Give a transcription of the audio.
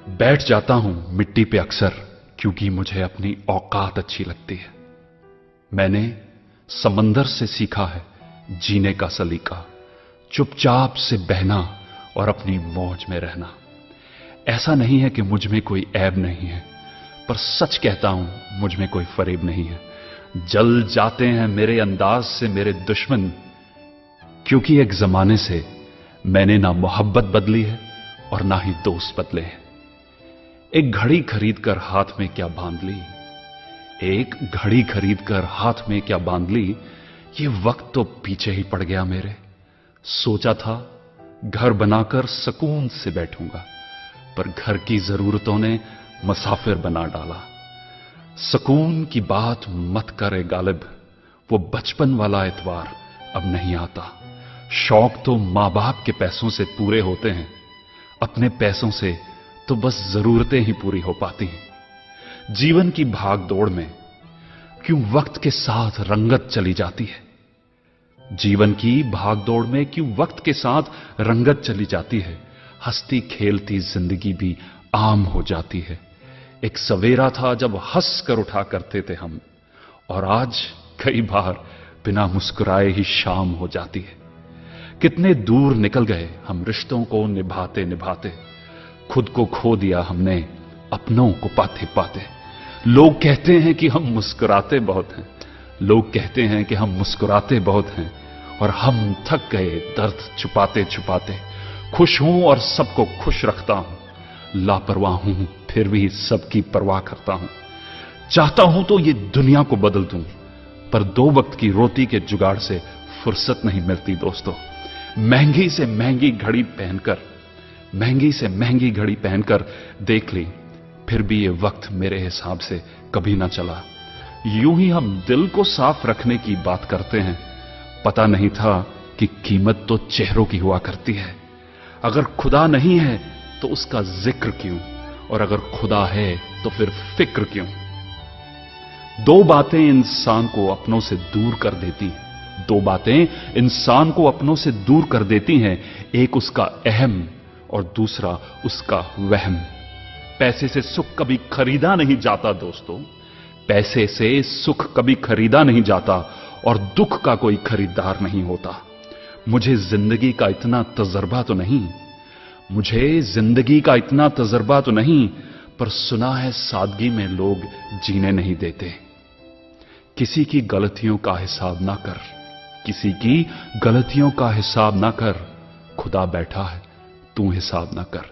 बैठ जाता हूं मिट्टी पे अक्सर, क्योंकि मुझे अपनी औकात अच्छी लगती है। मैंने समंदर से सीखा है जीने का सलीका, चुपचाप से बहना और अपनी मौज में रहना। ऐसा नहीं है कि मुझ में कोई ऐब नहीं है, पर सच कहता हूं मुझ में कोई फरेब नहीं है। जल जाते हैं मेरे अंदाज से मेरे दुश्मन, क्योंकि एक जमाने से मैंने ना मोहब्बत बदली है और ना ही दोस्त बदले हैं। एक घड़ी खरीद कर हाथ में क्या बांध ली, एक घड़ी खरीद कर हाथ में क्या बांध ली, ये वक्त तो पीछे ही पड़ गया मेरे। सोचा था घर बनाकर सुकून से बैठूंगा, पर घर की जरूरतों ने मुसाफिर बना डाला। सुकून की बात मत करे गालिब, वो बचपन वाला एतवार अब नहीं आता। शौक तो मां बाप के पैसों से पूरे होते हैं, अपने पैसों से तो बस जरूरतें ही पूरी हो पाती हैं। जीवन की भाग दौड़ में क्यों वक्त के साथ रंगत चली जाती है, जीवन की भाग दौड़ में क्यों वक्त के साथ रंगत चली जाती है। हंसती खेलती जिंदगी भी आम हो जाती है। एक सवेरा था जब हंस कर उठा करते थे हम, और आज कई बार बिना मुस्कुराए ही शाम हो जाती है। कितने दूर निकल गए हम रिश्तों को निभाते निभाते, खुद को खो दिया हमने अपनों को पाते पाते। लोग कहते हैं कि हम मुस्कुराते बहुत हैं, लोग कहते हैं कि हम मुस्कुराते बहुत हैं, और हम थक गए दर्द छुपाते छुपाते। खुश हूं और सबको खुश रखता हूं, लापरवाह हूं फिर भी सबकी परवाह करता हूं। चाहता हूं तो ये दुनिया को बदल दूं, पर दो वक्त की रोटी के जुगाड़ से फुर्सत नहीं मिलती दोस्तों। महंगी से महंगी घड़ी पहनकर, महंगी से महंगी घड़ी पहनकर देख ली, फिर भी ये वक्त मेरे हिसाब से कभी ना चला। यूं ही हम दिल को साफ रखने की बात करते हैं, पता नहीं था कि कीमत तो चेहरों की हुआ करती है। अगर खुदा नहीं है तो उसका जिक्र क्यों, और अगर खुदा है तो फिर फिक्र क्यों। दो बातें इंसान को अपनों से दूर कर देती हैं, दो बातें इंसान को अपनों से दूर कर देती हैं, एक उसका अहम और दूसरा उसका वहम। पैसे से सुख कभी खरीदा नहीं जाता दोस्तों, पैसे से सुख कभी खरीदा नहीं जाता, और दुख का कोई खरीदार नहीं होता। मुझे जिंदगी का इतना तजर्बा तो नहीं, मुझे जिंदगी का इतना तजर्बा तो नहीं, पर सुना है सादगी में लोग जीने नहीं देते। किसी की गलतियों का हिसाब ना कर, किसी की गलतियों का हिसाब ना कर, खुदा बैठा है तू हिसाब ना कर।